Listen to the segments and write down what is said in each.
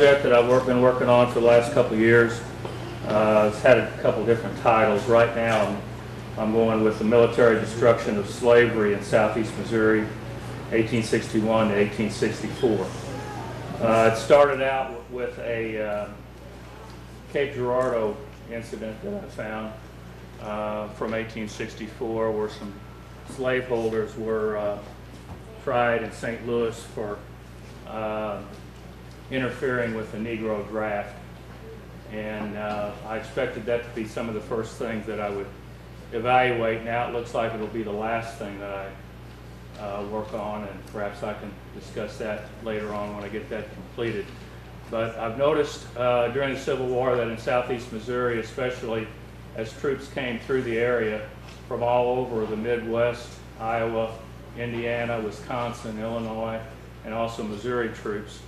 set that I've been working on for the last couple of years. It's had a couple different titles. Right now I'm going with the military destruction of slavery in southeast Missouri, 1861 to 1864. It started out with a Cape Girardeau incident that I found from 1864, where some slaveholders were tried in St. Louis for interfering with the Negro draft. And I expected that to be some of the first things that I would evaluate. Now it looks like it'll be the last thing that I work on, and perhaps I can discuss that later on when I get that completed. But I've noticed during the Civil War that in southeast Missouri, especially as troops came through the area from all over the Midwest, Iowa, Indiana, Wisconsin, Illinois, and also Missouri troops,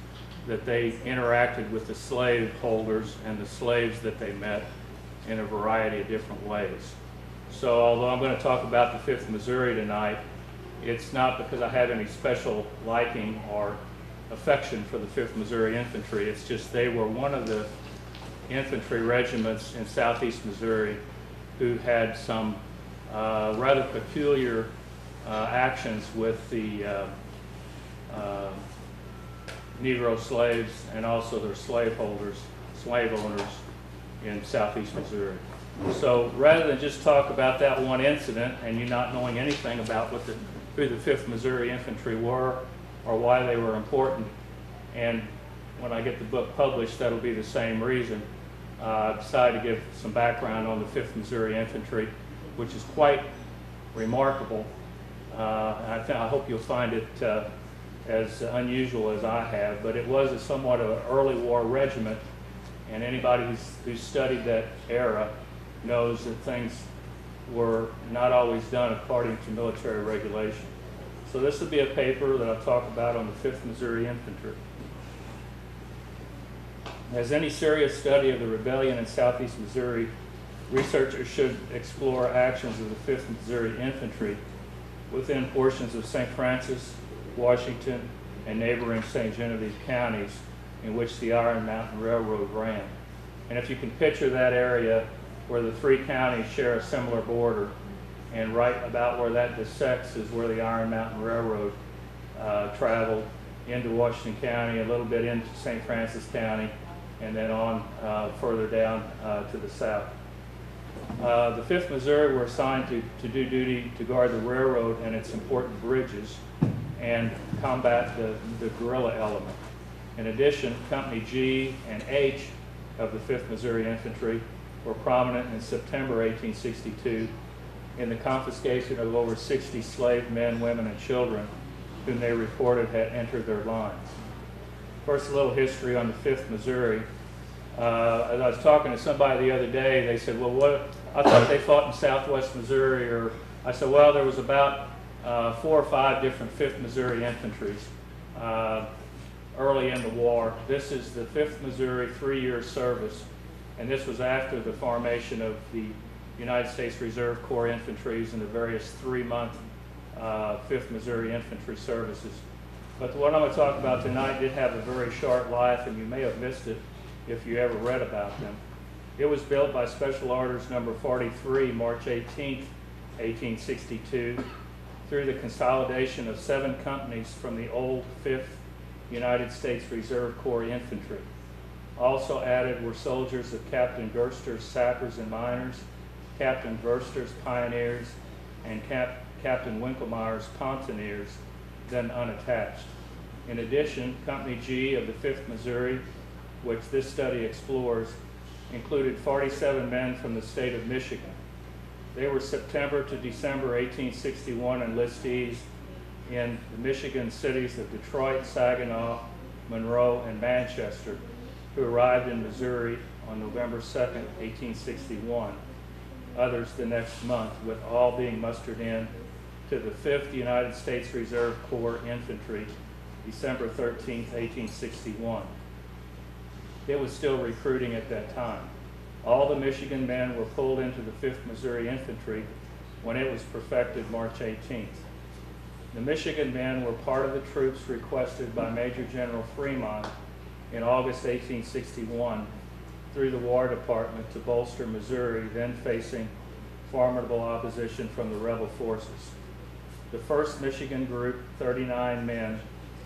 that they interacted with the slave holders and the slaves that they met in a variety of different ways. So although I'm going to talk about the 5th Missouri tonight, it's not because I have any special liking or affection for the 5th Missouri Infantry. It's just they were one of the infantry regiments in southeast Missouri who had some rather peculiar actions with the Negro slaves and also their slave owners in southeast Missouri. So rather than just talk about that one incident and you not knowing anything about who the 5th Missouri Infantry were or why they were important, and when I get the book published, that'll be the same reason, I decided to give some background on the 5th Missouri Infantry, which is quite remarkable. I hope you'll find it as unusual as I have, but it was somewhat of an early war regiment, and anybody who's studied that era knows that things were not always done according to military regulation. So this will be a paper that I'll talk about on the 5th Missouri Infantry. As any serious study of the rebellion in southeast Missouri, researchers should explore actions of the 5th Missouri Infantry within portions of St. Francis, Washington, and neighboring St. Genevieve counties in which the Iron Mountain Railroad ran. And if you can picture that area where the three counties share a similar border, and right about where that dissects is where the Iron Mountain Railroad traveled into Washington County, a little bit into St. Francis County, and then on further down to the south. The 5th Missouri were assigned to do duty to guard the railroad and its important bridges and combat the guerrilla element. In addition, Company G and H of the 5th Missouri Infantry were prominent in September 1862 in the confiscation of over 60 slave men, women, and children whom they reported had entered their lines. First, a little history on the 5th Missouri. As I was talking to somebody the other day, they said, well, I thought they fought in southwest Missouri, or I said, well, there was about 4 or 5 different 5th Missouri infantries early in the war. This is the 5th Missouri 3-year service, and this was after the formation of the United States Reserve Corps Infantries and the various 3-month 5th Missouri Infantry services. But what I'm going to talk about tonight did have a very short life, and you may have missed it if you ever read about them. It was built by Special Orders Number 43, March 18, 1862, through the consolidation of 7 companies from the old 5th United States Reserve Corps Infantry. Also added were soldiers of Captain Gerster's Sappers and Miners, Captain Verster's Pioneers, and Captain Winkelmeyer's Pontoneers, then unattached. In addition, Company G of the 5th Missouri, which this study explores, included 47 men from the state of Michigan. They were September to December 1861 enlistees in the Michigan cities of Detroit, Saginaw, Monroe, and Manchester, who arrived in Missouri on November 2nd, 1861. Others the next month, with all being mustered in to the 5th United States Reserve Corps Infantry, December 13th, 1861. It was still recruiting at that time. All the Michigan men were pulled into the 5th Missouri Infantry when it was perfected March 18th. The Michigan men were part of the troops requested by Major General Fremont in August 1861 through the War Department to bolster Missouri, then facing formidable opposition from the rebel forces. The 1st Michigan Group, 39 men,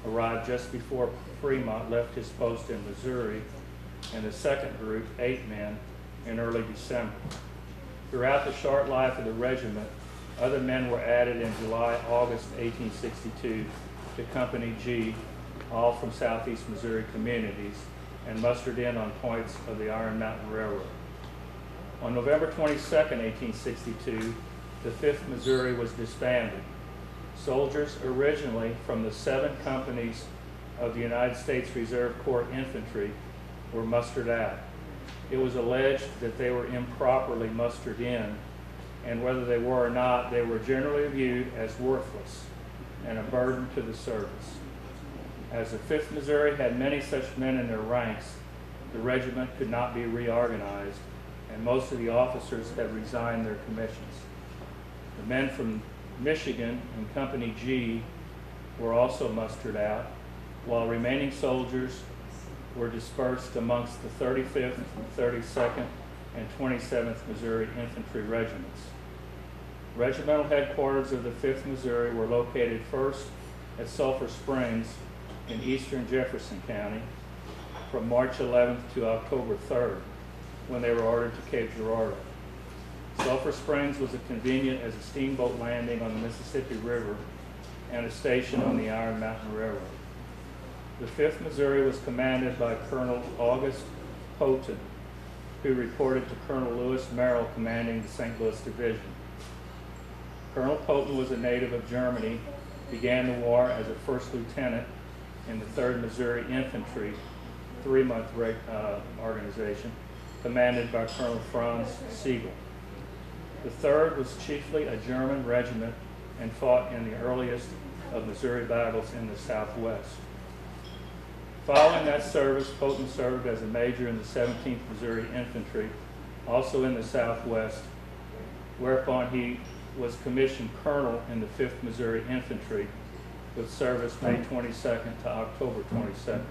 arrived just before Fremont left his post in Missouri, and the 2nd Group, 8 men, in early December. Throughout the short life of the regiment, other men were added in July-August 1862 to Company G, all from southeast Missouri communities, and mustered in on points of the Iron Mountain Railroad. On November 22, 1862, the 5th Missouri was disbanded. Soldiers originally from the 7 companies of the United States Reserve Corps Infantry were mustered out. It was alleged that they were improperly mustered in, and whether they were or not, they were generally viewed as worthless and a burden to the service. As the 5th Missouri had many such men in their ranks, the regiment could not be reorganized, and most of the officers had resigned their commissions. The men from Michigan and Company G were also mustered out, while remaining soldiers were dispersed amongst the 35th, 32nd, and 27th Missouri Infantry Regiments. Regimental headquarters of the 5th Missouri were located first at Sulphur Springs in eastern Jefferson County from March 11th to October 3rd, when they were ordered to Cape Girardeau. Sulphur Springs was as convenient as a steamboat landing on the Mississippi River and a station on the Iron Mountain Railroad. The 5th Missouri was commanded by Colonel August Houghton, who reported to Colonel Lewis Merrill commanding the St. Louis Division. Colonel Houghton was a native of Germany, began the war as a first lieutenant in the 3rd Missouri Infantry, 3-month organization, commanded by Colonel Franz Siegel. The 3rd was chiefly a German regiment and fought in the earliest of Missouri battles in the Southwest. Following that service, Houghton served as a major in the 17th Missouri Infantry, also in the Southwest, whereupon he was commissioned colonel in the 5th Missouri Infantry, with service May 22nd to October 22nd.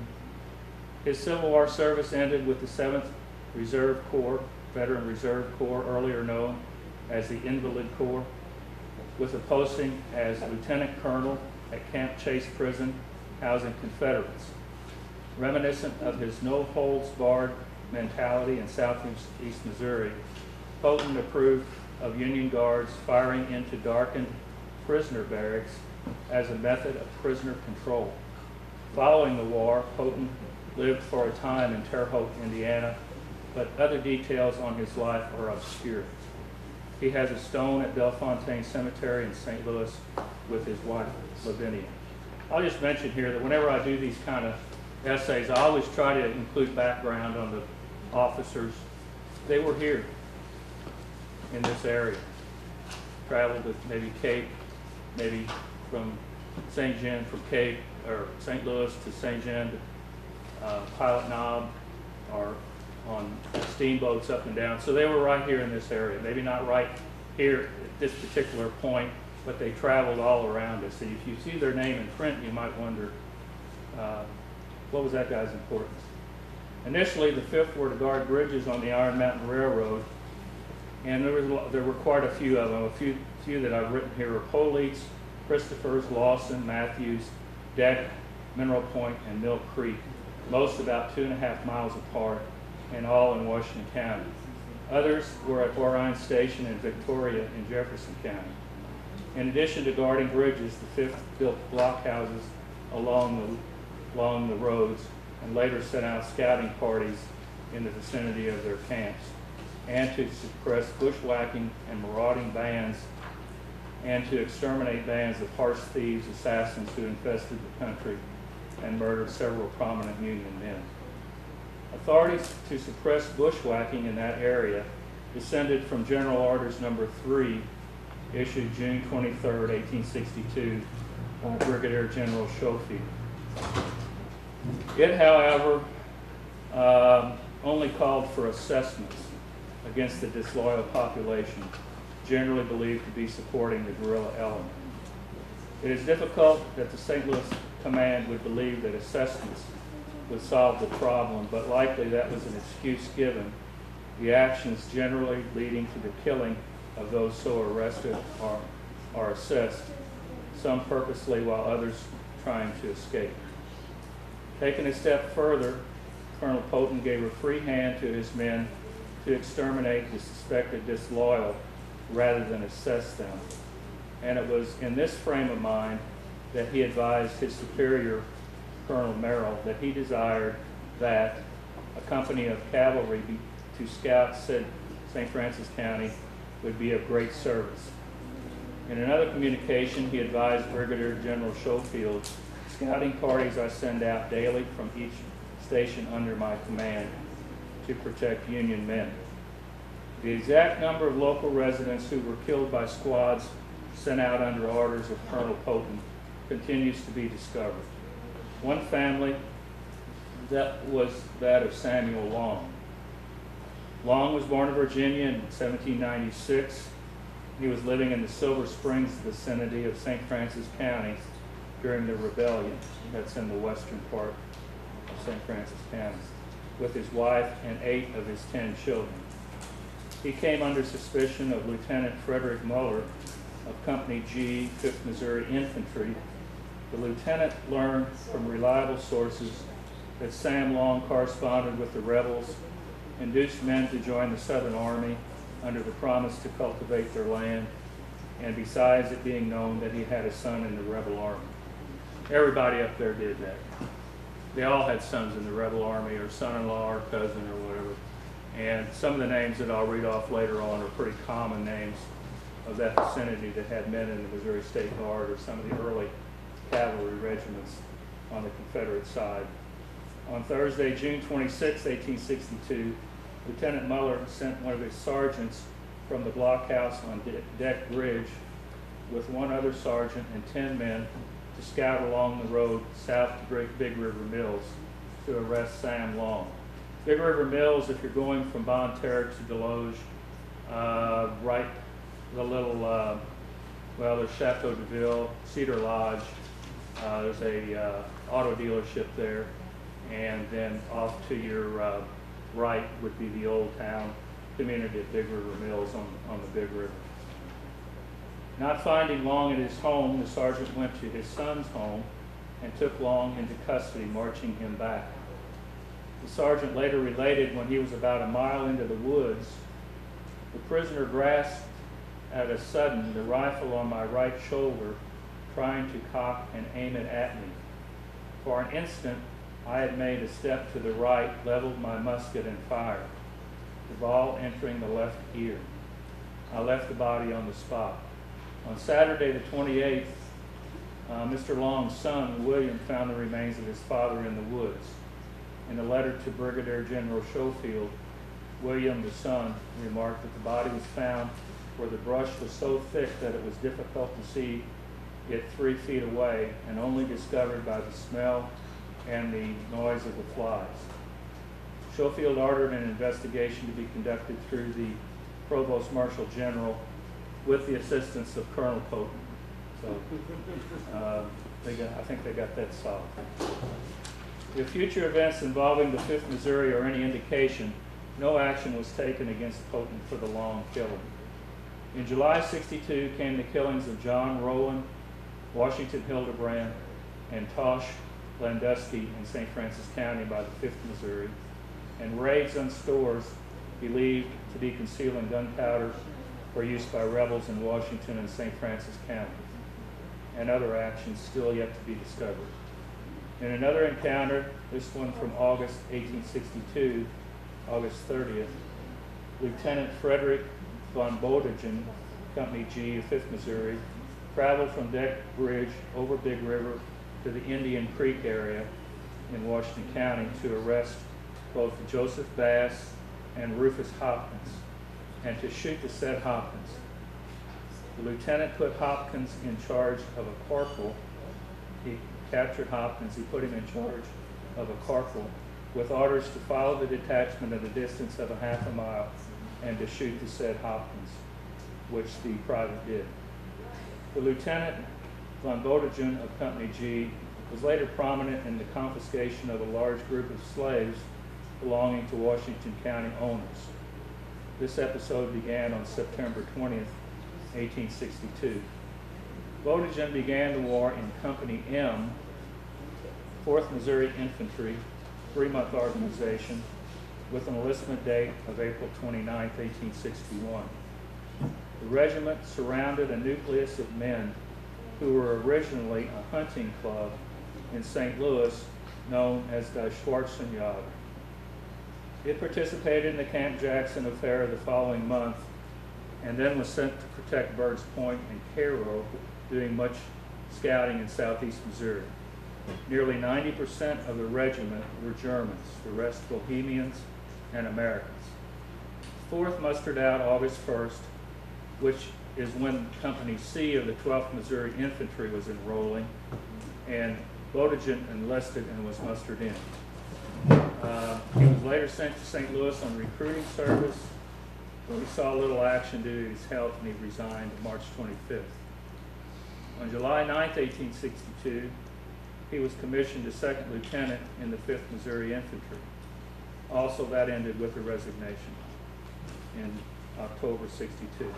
His Civil War service ended with the 7th Reserve Corps, Veteran Reserve Corps, earlier known as the Invalid Corps, with a posting as Lieutenant Colonel at Camp Chase Prison, housing Confederates. Reminiscent of his no-holds-barred mentality in southeast Missouri, Houghton approved of Union Guards firing into darkened prisoner barracks as a method of prisoner control. Following the war, Houghton lived for a time in Terre Haute, Indiana, but other details on his life are obscure. He has a stone at Bellefontaine Cemetery in St. Louis with his wife, Lavinia. I'll just mention here that whenever I do these kind of essays, I always try to include background on the officers. They were here in this area. Traveled with maybe Cape, maybe from St. Jean, from Cape, or St. Louis to St. Jean to Pilot Knob, or on steamboats up and down. So they were right here in this area. Maybe not right here at this particular point, but they traveled all around us. And if you see their name in print, you might wonder, what was that guy's importance? Initially, the 5th were to guard bridges on the Iron Mountain Railroad, and there were quite a few of them. A few that I've written here are Police, Christophers, Lawson, Matthews, Deck, Mineral Point, and Mill Creek, most about 2.5 miles apart, and all in Washington County. Others were at Orion Station in Victoria in Jefferson County. In addition to guarding bridges, the 5th built blockhouses along the roads and later sent out scouting parties in the vicinity of their camps, and to suppress bushwhacking and marauding bands, and to exterminate bands of harsh thieves, assassins who infested the country and murdered several prominent Union men. Authorities to suppress bushwhacking in that area descended from General Orders Number 3, issued June 23, 1862, by Brigadier General Schofield. It, however, only called for assessments against the disloyal population, generally believed to be supporting the guerrilla element. It is difficult that the St. Louis Command would believe that assessments would solve the problem, but likely that was an excuse given. The actions generally leading to the killing of those so arrested are assessed, some purposely while others trying to escape. Taking a step further, Colonel Poton gave a free hand to his men to exterminate the suspected disloyal rather than assess them. And it was in this frame of mind that he advised his superior, Colonel Merrill, that he desired that a company of cavalry to scout St. Francis County would be of great service. In another communication, he advised Brigadier General Schofield, scouting parties I send out daily from each station under my command to protect Union men. The exact number of local residents who were killed by squads sent out under orders of Colonel Poton continues to be discovered. One family, that was that of Samuel Long. Long was born in Virginia in 1796. He was living in the Silver Springs vicinity of St. Francis County during the rebellion. That's in the western part of St. Francis County, with his wife and 8 of his 10 children. He came under suspicion of Lieutenant Frederick Muller of Company G, 5th Missouri Infantry. The lieutenant learned from reliable sources that Sam Long corresponded with the rebels, induced men to join the Southern Army under the promise to cultivate their land, and besides it being known that he had a son in the rebel army. Everybody up there did that. They all had sons in the rebel army, or son-in-law, or cousin, or whatever. And some of the names that I'll read off later on are pretty common names of that vicinity that had men in the Missouri State Guard or some of the early cavalry regiments on the Confederate side. On Thursday, June 26, 1862, Lieutenant Muller sent one of his sergeants from the blockhouse on Deck Bridge with one other sergeant and 10 men to scout along the road south to Big River Mills to arrest Sam Long. Big River Mills, if you're going from Bonne Terre to Deloge, right the little, well, there's Chateau de Ville, Cedar Lodge, there's a auto dealership there, and then off to your right would be the old town community of Big River Mills on the Big River. Not finding Long at his home, the sergeant went to his son's home and took Long into custody, marching him back. The sergeant later related when he was about a mile into the woods, the prisoner grasped at a sudden the rifle on my right shoulder, trying to cock and aim it at me. For an instant, I had made a step to the right, leveled my musket and fired, the ball entering the left ear. I left the body on the spot. On Saturday the 28th, Mr. Long's son, William, found the remains of his father in the woods. In a letter to Brigadier General Schofield, William, the son, remarked that the body was found where the brush was so thick that it was difficult to see it 3 feet away and only discovered by the smell and the noise of the flies. Schofield ordered an investigation to be conducted through the Provost Marshal General with the assistance of Colonel Poton. So I think they got that solved. If future events involving the 5th Missouri are any indication, no action was taken against Poton for the Long killing. In July '62 came the killings of John Rowland, Washington Hildebrand, and Tosh Landusky in St. Francis County by the 5th Missouri, and raids on stores believed to be concealing gunpowder for use by rebels in Washington and St. Francis County, and other actions still yet to be discovered. In another encounter, this one from August 1862, August 30th, Lieutenant Frederick von Bodegen, Company G of 5th Missouri, traveled from Deck Bridge over Big River to the Indian Creek area in Washington County to arrest both Joseph Bass and Rufus Hopkins, and to shoot the said Hopkins. The lieutenant put Hopkins in charge of a corporal. He captured Hopkins, he put him in charge of a corporal with orders to follow the detachment at a distance of a half a mile and to shoot the said Hopkins, which the private did. The lieutenant, von Bodegen of Company G, was later prominent in the confiscation of a large group of slaves belonging to Washington County owners. This episode began on September 20th, 1862. Bodegon began the war in Company M, 4th Missouri Infantry, 3-month organization, with an enlistment date of April 29, 1861. The regiment surrounded a nucleus of men who were originally a hunting club in St. Louis known as the Schwarzenjäger. It participated in the Camp Jackson affair the following month and then was sent to protect Bird's Point and Cairo, doing much scouting in southeast Missouri. Nearly 90% of the regiment were Germans, the rest Bohemians and Americans. 4th mustered out August 1st, which is when Company C of the 12th Missouri Infantry was enrolling, and Bodegon enlisted and was mustered in. He was later sent to St. Louis on recruiting service, where he saw little action due to his health, and he resigned March 25th. On July 9, 1862, he was commissioned as second lieutenant in the 5th Missouri Infantry. Also, that ended with a resignation in October 62,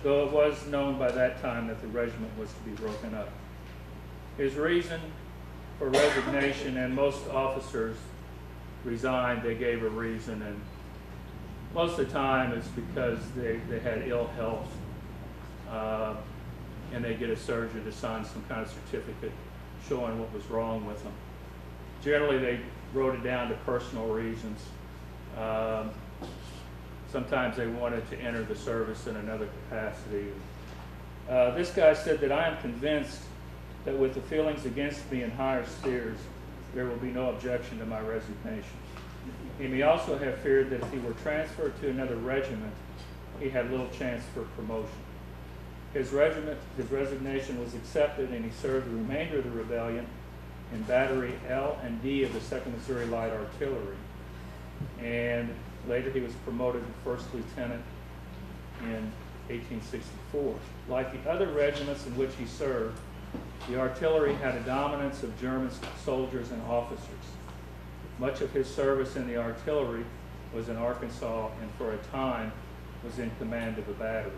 though it was known by that time that the regiment was to be broken up. His reason for resignation, and most officers resigned, they gave a reason, and most of the time it's because they had ill health, and they get a surgeon to sign some kind of certificate showing what was wrong with them. Generally, they wrote it down to personal reasons. Sometimes they wanted to enter the service in another capacity. This guy said that I am convinced that with the feelings against me in higher spheres, there will be no objection to my resignation. He may also have feared that if he were transferred to another regiment, he had little chance for promotion. His resignation was accepted, and he served the remainder of the rebellion in Battery L and D of the 2nd Missouri Light Artillery. And later he was promoted to first lieutenant in 1864. Like the other regiments in which he served, the artillery had a dominance of German soldiers and officers. Much of his service in the artillery was in Arkansas, and for a time was in command of a battery.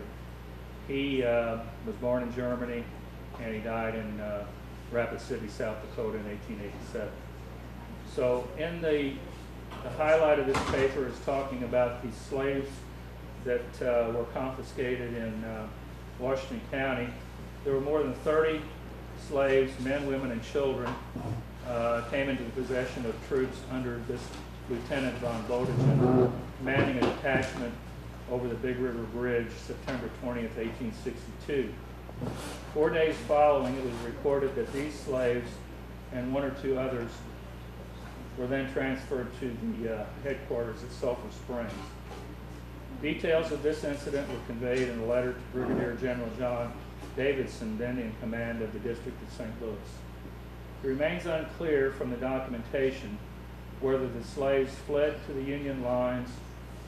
He was born in Germany, and he died in Rapid City, South Dakota in 1887. So in the highlight of this paper is talking about the slaves that were confiscated in Washington County. There were more than 30 slaves, men, women, and children, came into the possession of troops under this Lieutenant von Bodegon, commanding a detachment over the Big River Bridge, September 20th, 1862. 4 days following, it was recorded that these slaves and 1 or 2 others were then transferred to the headquarters at Sulphur Springs. Details of this incident were conveyed in a letter to Brigadier General John Davidson, then in command of the District of St. Louis. It remains unclear from the documentation whether the slaves fled to the Union lines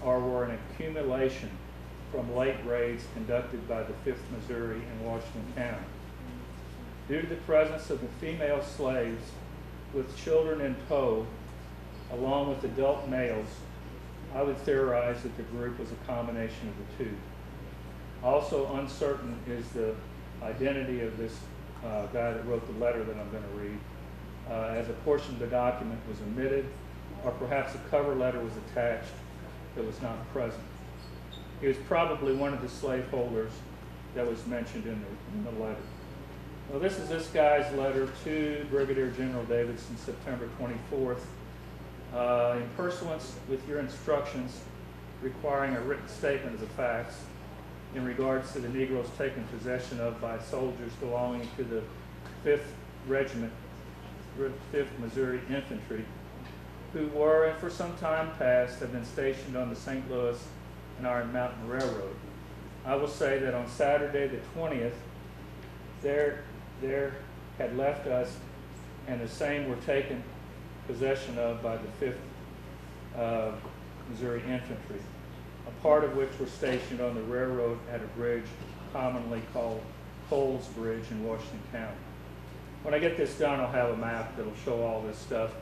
or were an accumulation from late raids conducted by the 5th Missouri in Washington County. Due to the presence of the female slaves with children in tow, along with adult males, I would theorize that the group was a combination of the two. Also uncertain is the identity of this guy that wrote the letter that I'm going to read, as a portion of the document was omitted, or perhaps a cover letter was attached that was not present. He was probably one of the slaveholders that was mentioned in the letter. Well, this is this guy's letter to Brigadier General Davidson, September 24th. In pursuance with your instructions requiring a written statement of the facts in regards to the Negroes taken possession of by soldiers belonging to the 5th Regiment, 5th Missouri Infantry, who were, and for some time past, have been stationed on the St. Louis and Iron Mountain Railroad. I will say that on Saturday the 20th, there had left us, and the same were taken possession of by the 5th Missouri Infantry, a part of which were stationed on the railroad at a bridge commonly called Coles Bridge in Washington County. when I get this done, I'll have a map that'll show all this stuff.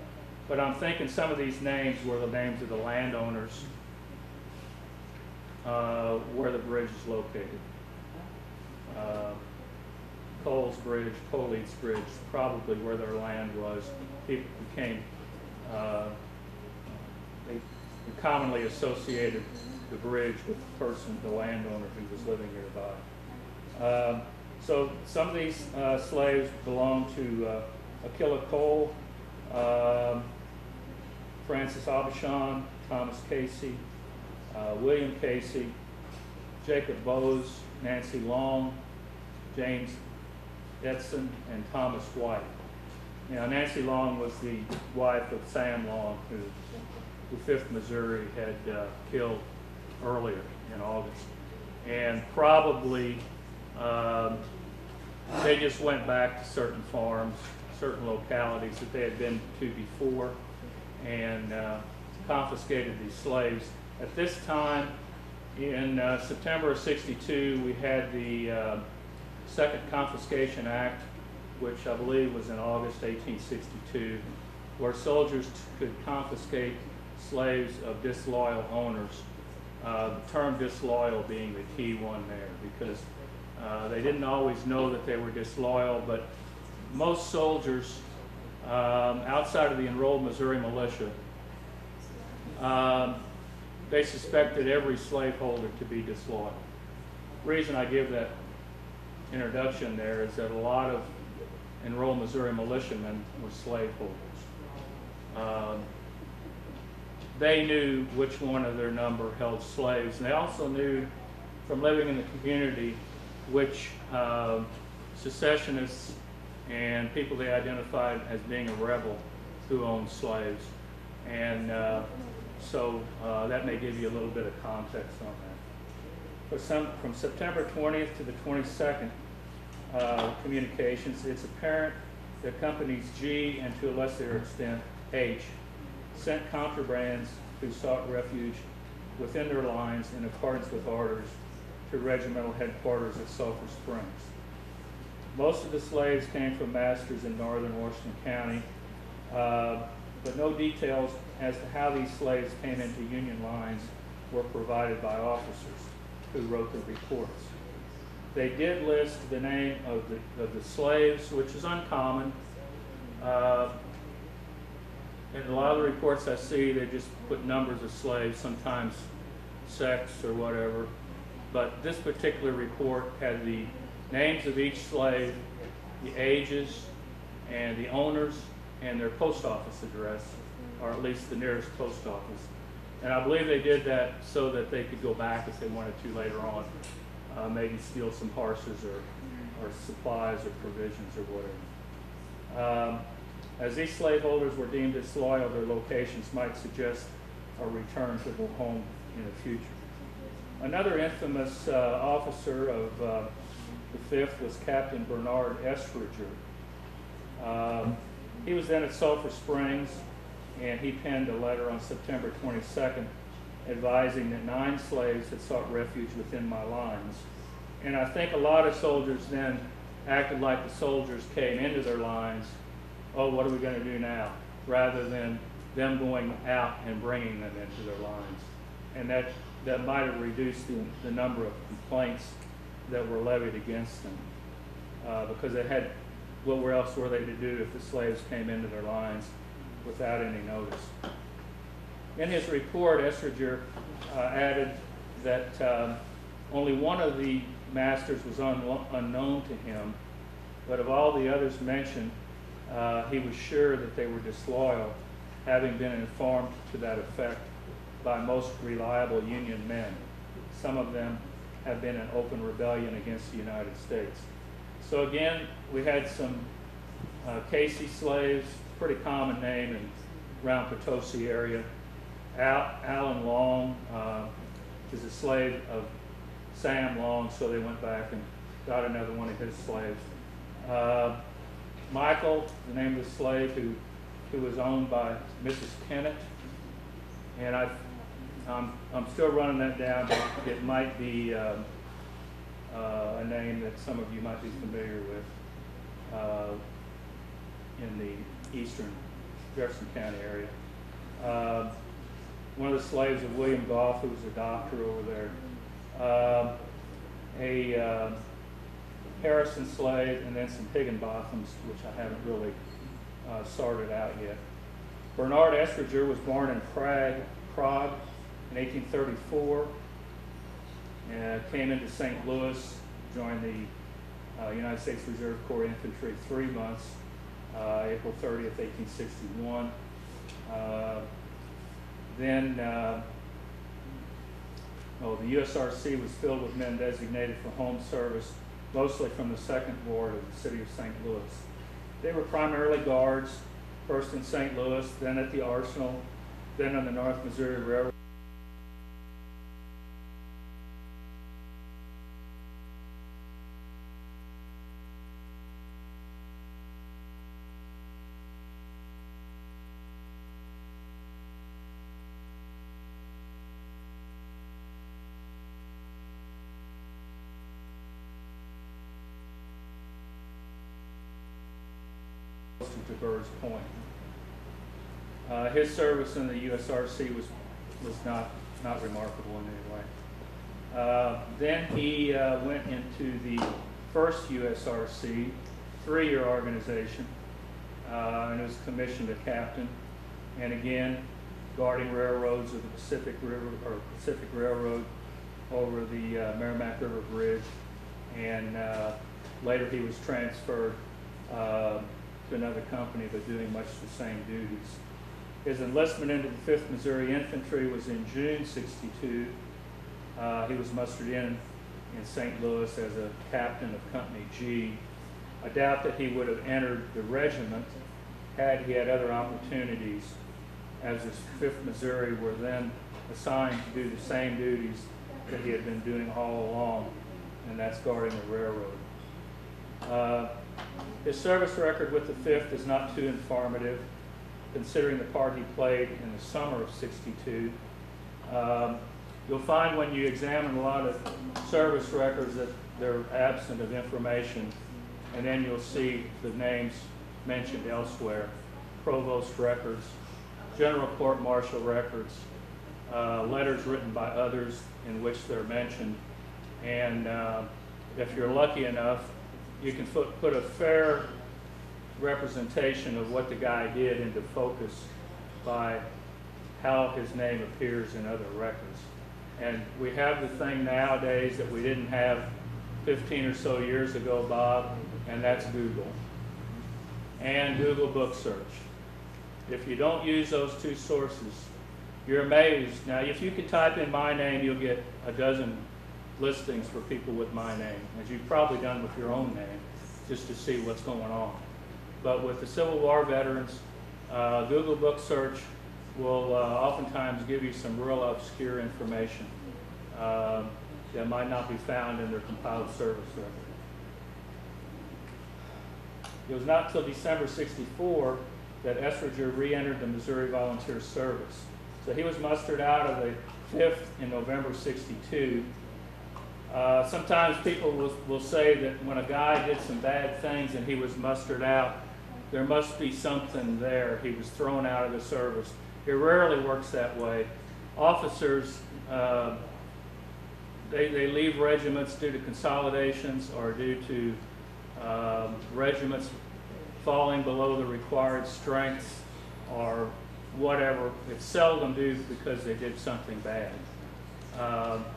But I'm thinking some of these names were the names of the landowners where the bridge is located. Coles Bridge, Coleats Bridge, probably where their land was. People became, they commonly associated the bridge with the person, the landowner who was living nearby. So some of these slaves belonged to Aquila Cole, Francis Aubuchon, Thomas Casey, William Casey, Jacob Bowes, Nancy Long, James Edson, and Thomas White. Now, Nancy Long was the wife of Sam Long, who the 5th Missouri had killed earlier in August. And probably they just went back to certain farms, certain localities that they had been to before, and confiscated these slaves. At this time, in September of '62, we had the Second Confiscation Act, which I believe was in August 1862, where soldiers could confiscate slaves of disloyal owners. The term disloyal being the key one there, because they didn't always know that they were disloyal, but most soldiers outside of the enrolled Missouri militia, they suspected every slaveholder to be disloyal. The reason I give that introduction there is that a lot of enrolled Missouri militiamen were slaveholders. They knew which one of their number held slaves, and they also knew from living in the community which secessionists and people they identified as being a rebel who owned slaves. And so that may give you a little bit of context on that. From September 20th to the 22nd, communications, it's apparent that companies G and to a lesser extent H sent contrabands who sought refuge within their lines in accordance with orders to regimental headquarters at Sulphur Springs. Most of the slaves came from masters in northern Washington County, but no details as to how these slaves came into Union lines were provided by officers who wrote the reports. They did list the name of the slaves, which is uncommon. In a lot of the reports I see, they just put numbers of slaves, sometimes sex or whatever. But this particular report had the names of each slave, the ages, and the owners, and their post office address, or at least the nearest post office. And I believe they did that so that they could go back if they wanted to later on, maybe steal some horses or supplies or provisions or whatever. As these slaveholders were deemed disloyal, their locations might suggest a return to their home in the future. Another infamous officer of the 5th was Captain Bernard Estridger. He was then at Sulphur Springs, and he penned a letter on September 22nd advising that 9 slaves had sought refuge within my lines. And I think a lot of soldiers then acted like the soldiers came into their lines, oh, what are we going to do now, rather than them going out and bringing them into their lines. And that might have reduced the number of complaints that were levied against them, because they had, what else were they to do if the slaves came into their lines without any notice? In his report, Estridger added that only one of the masters was unknown to him, but of all the others mentioned, he was sure that they were disloyal, having been informed to that effect by most reliable Union men. Some of them have been in open rebellion against the United States. So again, we had some Casey slaves, pretty common name in around Potosi area. Allen Long is a slave of Sam Long, so they went back and got another one of his slaves. Michael, the name of the slave who was owned by Mrs. Kennett, and I'm still running that down, but it might be a name that some of you might be familiar with. in the eastern Jefferson County area. One of the slaves of William Goff, who was a doctor over there. A Harrison slave, and then some Higginbothams, which I haven't really sorted out yet. Bernard Estringer was born in Prague in 1834. Came into St. Louis, joined the United States Reserve Corps Infantry 3 months, April 30th, 1861. The USRC was filled with men designated for home service, mostly from the 2nd Ward of the city of St. Louis. They were primarily guards, first in St. Louis, then at the Arsenal, then on the North Missouri Railroad. To Burrs Point. His service in the USRC was not remarkable in any way. Then he went into the first USRC, 3-year organization, and was commissioned a captain. And again, guarding railroads of the Pacific Railroad over the Merrimack River Bridge. And later he was transferred to another company, but doing much the same duties. His enlistment into the 5th Missouri Infantry was in June '62. He was mustered in St. Louis as a captain of Company G. I doubt that he would have entered the regiment had he had other opportunities, as the 5th Missouri were then assigned to do the same duties that he had been doing all along, and that's guarding the railroad. His service record with the 5th is not too informative, considering the part he played in the summer of '62. You'll find when you examine a lot of service records that they're absent of information, and then you'll see the names mentioned elsewhere: provost records, general court-martial records, letters written by others in which they're mentioned, and if you're lucky enough, you can put a fair representation of what the guy did into focus by how his name appears in other records. And we have the thing nowadays that we didn't have 15 or so years ago, Bob, and that's Google. And Google Book Search. If you don't use those two sources, you're amazed. Now, if you could type in my name, you'll get a dozen listings for people with my name, as you've probably done with your own name, just to see what's going on. But with the Civil War veterans, Google Book Search will oftentimes give you some real obscure information that might not be found in their compiled service record. It was not until December '64 that Estringer re-entered the Missouri Volunteer Service. So he was mustered out of the 5th in November '62. Sometimes people will say that when a guy did some bad things and he was mustered out, there must be something there. He was thrown out of the service. It rarely works that way. Officers, they leave regiments due to consolidations or due to regiments falling below the required strength or whatever. It's seldom due because they did something bad.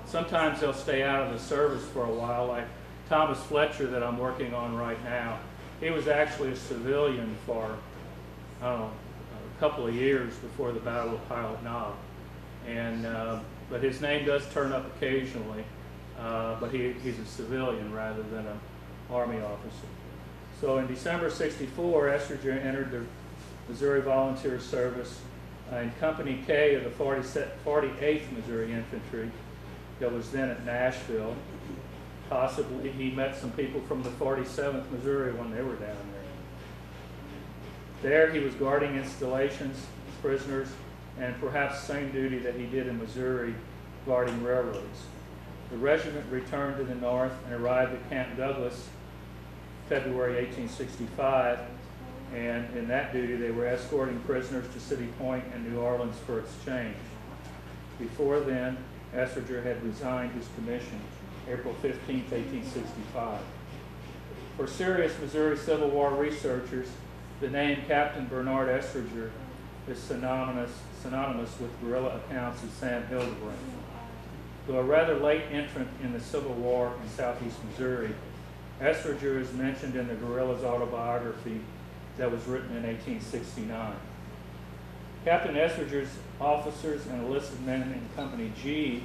Sometimes they'll stay out of the service for a while, like Thomas Fletcher that I'm working on right now. He was actually a civilian for, I don't know, a couple of years before the Battle of Pilot Knob. And, but his name does turn up occasionally, but he's a civilian rather than an Army officer. So in December '64, Estringer entered the Missouri Volunteer Service in Company K of the 48th Missouri Infantry that was then at Nashville. Possibly he met some people from the 47th Missouri when they were down there. There he was guarding installations, prisoners, and perhaps the same duty that he did in Missouri, guarding railroads. The regiment returned to the north and arrived at Camp Douglas February 1865. and in that duty they were escorting prisoners to City Point and New Orleans for exchange. Before then, Estridger had resigned his commission April 15, 1865. For serious Missouri Civil War researchers, the name Captain Bernard Estridger is synonymous with guerrilla accounts of Sam Hildebrand. Though a rather late entrant in the Civil War in southeast Missouri, Estridger is mentioned in the guerrilla's autobiography that was written in 1869. Captain Estridger's officers and enlisted men in Company G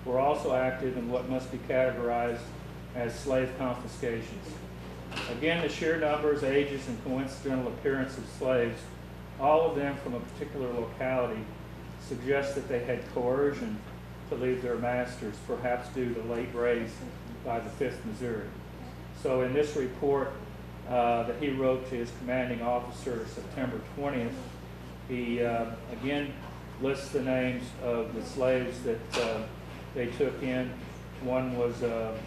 were also active in what must be categorized as slave confiscations. Again, the sheer numbers, ages, and coincidental appearance of slaves, all of them from a particular locality, suggest that they had coercion to leave their masters, perhaps due to late raids by the 5th Missouri. So in this report that he wrote to his commanding officer September 20th, he again lists the names of the slaves that they took in. One was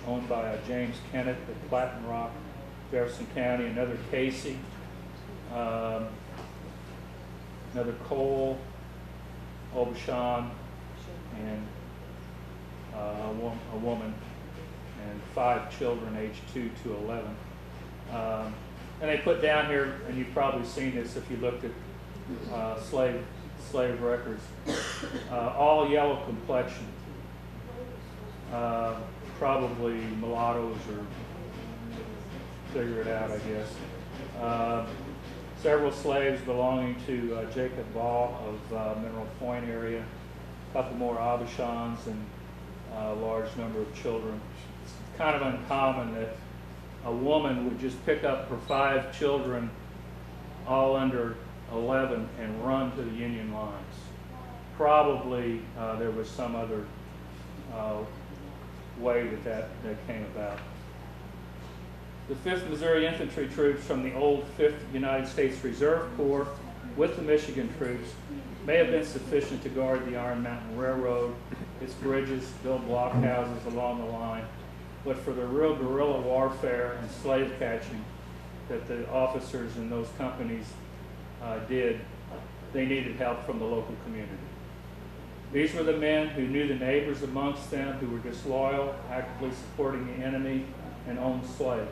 owned by James Kennett at Platten Rock, Jefferson County, another Casey, another Cole, Aubuchon, and a woman, and 5 children aged 2 to 11. And they put down here, and you've probably seen this if you looked at slave records, all yellow complexion, probably mulattoes, or figure it out, I guess. Several slaves belonging to Jacob Ball of Mineral Point area, a couple more Aubuchons, and a large number of children. It's kind of uncommon that a woman would just pick up her 5 children, all under 11, and run to the Union lines. Probably there was some other way that came about. The 5th Missouri Infantry troops from the old 5th United States Reserve Corps with the Michigan troops may have been sufficient to guard the Iron Mountain Railroad, its bridges, build blockhouses along the line, but for the real guerrilla warfare and slave catching that the officers in those companies did, they needed help from the local community. These were the men who knew the neighbors amongst them who were disloyal, actively supporting the enemy, and owned slaves.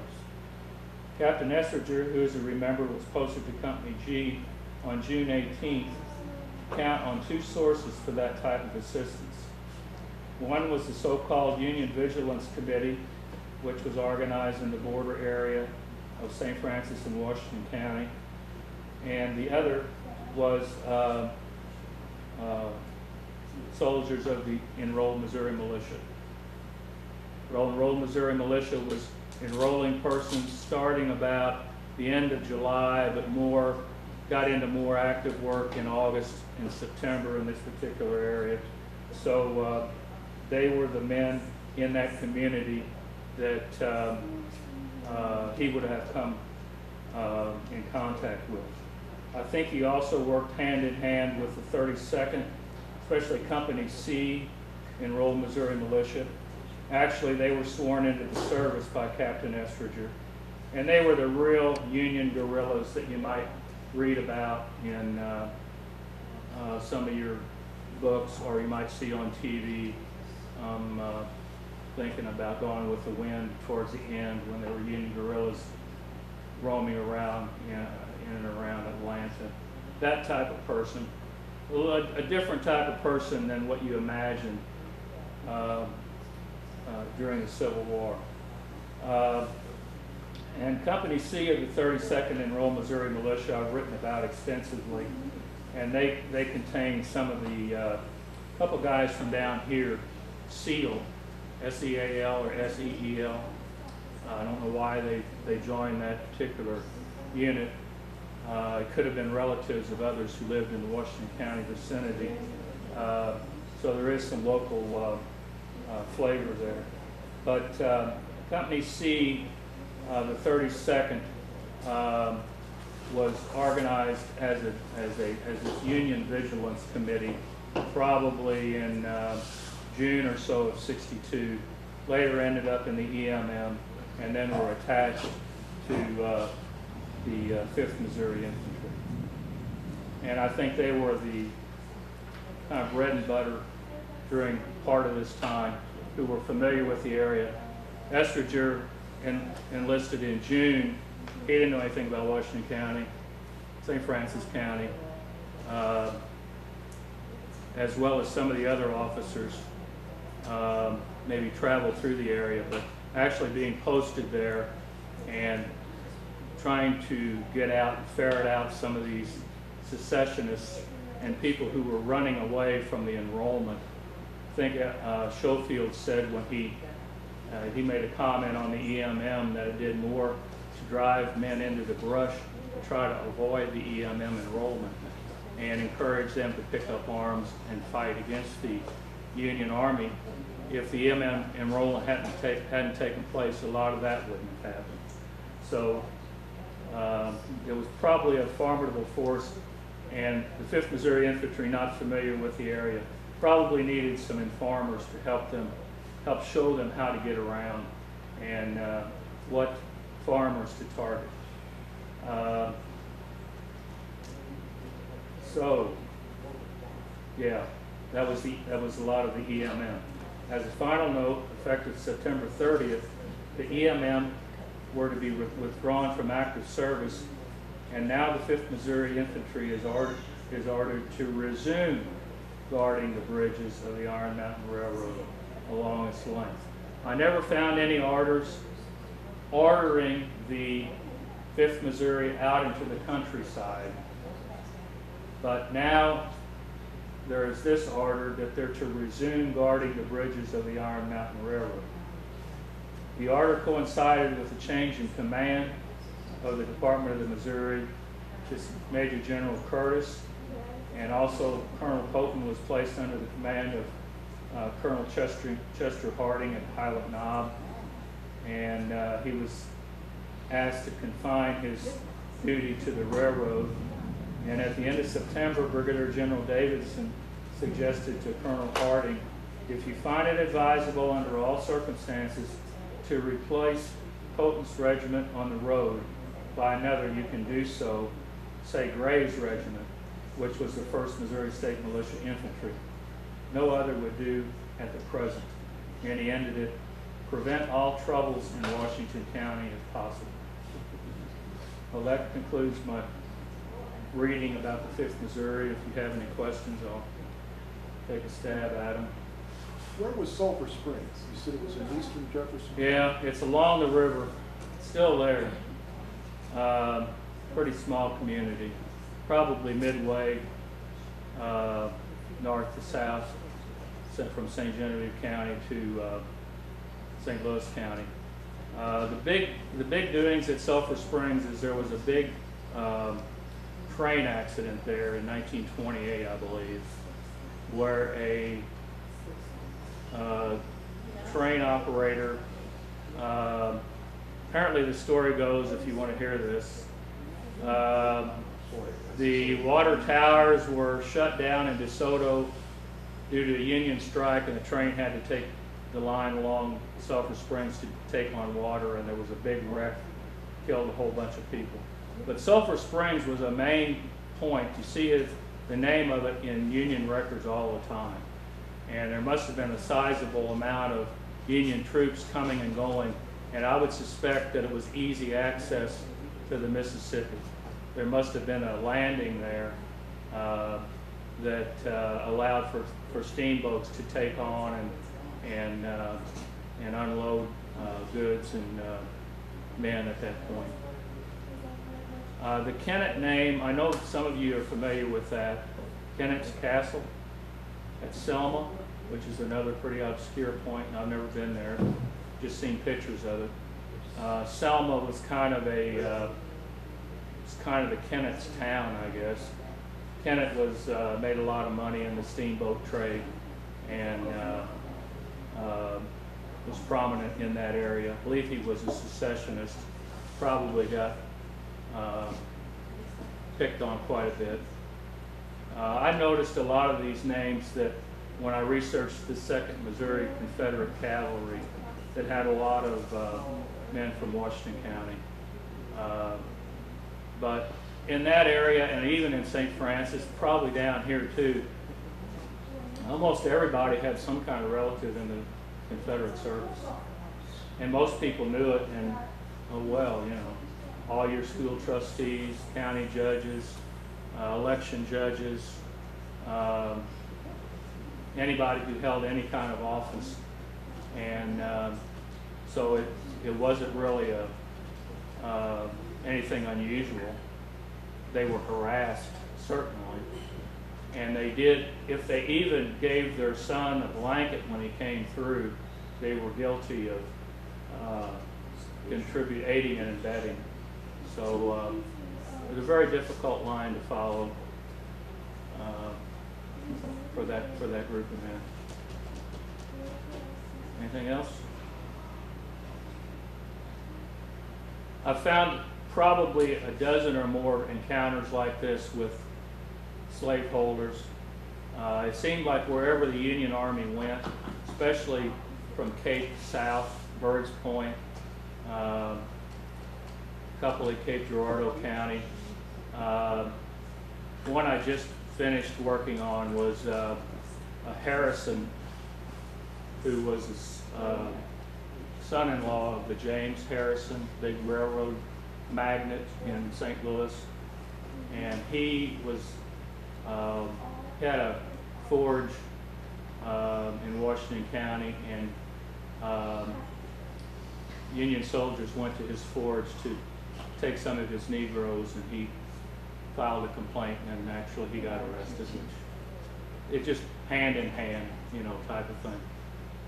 Captain Estridger, who, as you remember, was posted to Company G on June 18th, count on 2 sources for that type of assistance. One was the so-called Union Vigilance Committee, which was organized in the border area of St. Francis and Washington County, and the other was soldiers of the Enrolled Missouri Militia. Enrolled Missouri Militia was enrolling persons starting about the end of July, but got into more active work in August and September in this particular area. So they were the men in that community that he would have come in contact with. I think he also worked hand in hand with the 32nd, especially Company C, Enrolled Missouri Militia. Actually, they were sworn into the service by Captain Estridger, and they were the real Union guerrillas that you might read about in some of your books, or you might see on TV. Thinking about Gone with the Wind towards the end, when there were Union guerrillas roaming around in and around Atlanta. That type of person, a different type of person than what you imagine during the Civil War. And Company C of the 32nd Enrolled Missouri Militia I've written about extensively, and they contain some of the couple guys from down here, SEAL, S-E-A-L or S-E-E-L. I don't know why they joined that particular unit. It could have been relatives of others who lived in the Washington County vicinity. So there is some local flavor there. But Company C, the 32nd, was organized as this Union Vigilance Committee, probably in June or so of '62. Later ended up in the EMM, and then were attached to the 5th Missouri Infantry. And I think they were the kind of bread and butter during part of this time, who were familiar with the area. Estringer enlisted in June. He didn't know anything about Washington County, St. Francis County, as well as some of the other officers maybe traveled through the area, but actually being posted there and trying to get out and ferret out some of these secessionists and people who were running away from the enrollment. I think Schofield said when he made a comment on the EMM that it did more to drive men into the brush to try to avoid the EMM enrollment and encourage them to pick up arms and fight against the Union Army. If the EMM enrollment hadn't taken place, a lot of that wouldn't have happened. So it was probably a formidable force, and the 5th Missouri Infantry, not familiar with the area, probably needed some informers to help show them how to get around and what farmers to target. So, yeah, that was a lot of the EMM. As a final note, effective September 30th, the EMM were to be withdrawn from active service, and now the 5th Missouri Infantry is ordered to resume guarding the bridges of the Iron Mountain Railroad along its length. I never found any orders ordering the 5th Missouri out into the countryside, but now there is this order that they're to resume guarding the bridges of the Iron Mountain Railroad. The order coincided with a change in command of the Department of the Missouri to Major General Curtis, and also Colonel Poton was placed under the command of Colonel Chester Harding at Pilot Knob, and he was asked to confine his duty to the railroad. And at the end of September, Brigadier General Davidson suggested to Colonel Harding, if you find it advisable under all circumstances to replace Poton's regiment on the road by another, you can do so, say Gray's regiment, which was the 1st Missouri State Militia Infantry. No other would do at the present. And he ended it, prevent all troubles in Washington County if possible. Well, that concludes my reading about the 5th Missouri. If you have any questions, I'll take a stab at them. Where was Sulphur Springs? You said it was in eastern Jefferson? Yeah, it's along the river. It's still there. Pretty small community. Probably midway north to south, from St. Genevieve County to St. Louis County. The big doings at Sulphur Springs is there was a big train accident there in 1928, I believe, where a train operator, apparently the story goes, if you want to hear this, the water towers were shut down in DeSoto due to a union strike, and the train had to take the line along Sulphur Springs to take on water, and there was a big wreck, killed a whole bunch of people. But Sulphur Springs was a main point. You see the name of it in Union records all the time. And there must have been a sizable amount of Union troops coming and going, and I would suspect that it was easy access to the Mississippi. There must have been a landing there that allowed for steamboats to take on and unload goods and men at that point. The Kennett name, I know some of you are familiar with that. Kennett's Castle at Selma, which is another pretty obscure point, and I've never been there, just seen pictures of it. Selma was kind of a Kennett's town, I guess. Kennett made a lot of money in the steamboat trade and was prominent in that area. I believe he was a secessionist, probably got picked on quite a bit. I noticed a lot of these names that when I researched the 2nd Missouri Confederate Cavalry that had a lot of men from Washington County. But in that area, and even in St. Francis, probably down here too, almost everybody had some kind of relative in the Confederate service. And most people knew it, and oh well, you know, all your school trustees, county judges, election judges, anybody who held any kind of office. And so it wasn't really anything unusual. They were harassed, certainly. And they did, if they even gave their son a blanket when he came through, they were guilty of aiding and abetting. So it was a very difficult line to follow for that group of men. Anything else? I've found probably a dozen or more encounters like this with slaveholders. It seemed like wherever the Union Army went, especially from Cape south, Birds Point, a couple in Cape Girardeau County. One I just finished working on was a Harrison, who was a son-in-law of the James Harrison, big railroad magnate in St. Louis. And he was had a forge in Washington County, and Union soldiers went to his forge to take some of his Negroes, and he filed a complaint, and actually he got arrested. It just hand in hand, you know, type of thing.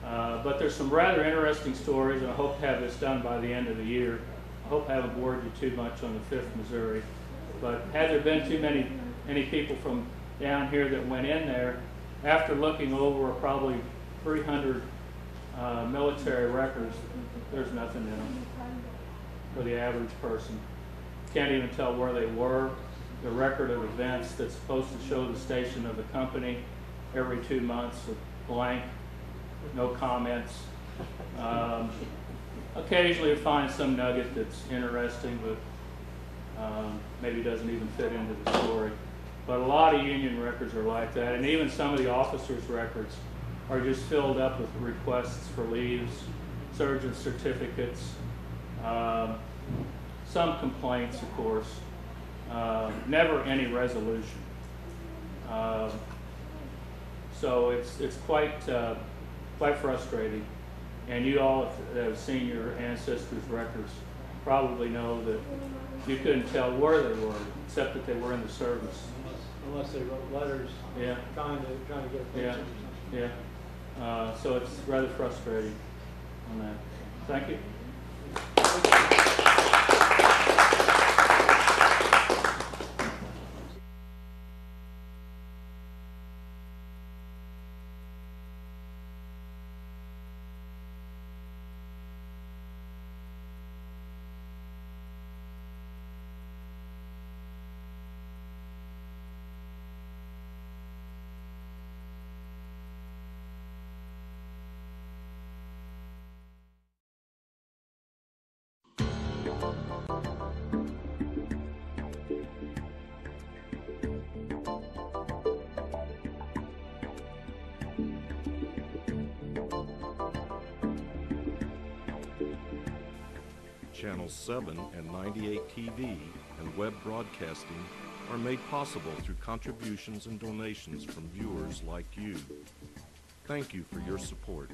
But there's some rather interesting stories, and I hope to have this done by the end of the year. I hope I haven't bored you too much on the 5th Missouri. But had there been too many people from down here that went in there, after looking over probably 300 military records, there's nothing in them for the average person. Can't even tell where they were. The record of events that's supposed to show the station of the company every 2 months, blank, no comments. Occasionally you find some nugget that's interesting, but maybe doesn't even fit into the story. But a lot of Union records are like that, and even some of the officers' records are just filled up with requests for leaves, surgeon certificates, some complaints, of course, never any resolution. So it's quite frustrating. And you all that have seen your ancestors' records probably know that you couldn't tell where they were, except that they were in the service. Unless they wrote letters, Yeah. trying to get Yeah. attention or something. Yeah. So it's rather frustrating on that. Thank you. Channel 7 and 98 TV and web broadcasting are made possible through contributions and donations from viewers like you. Thank you for your support.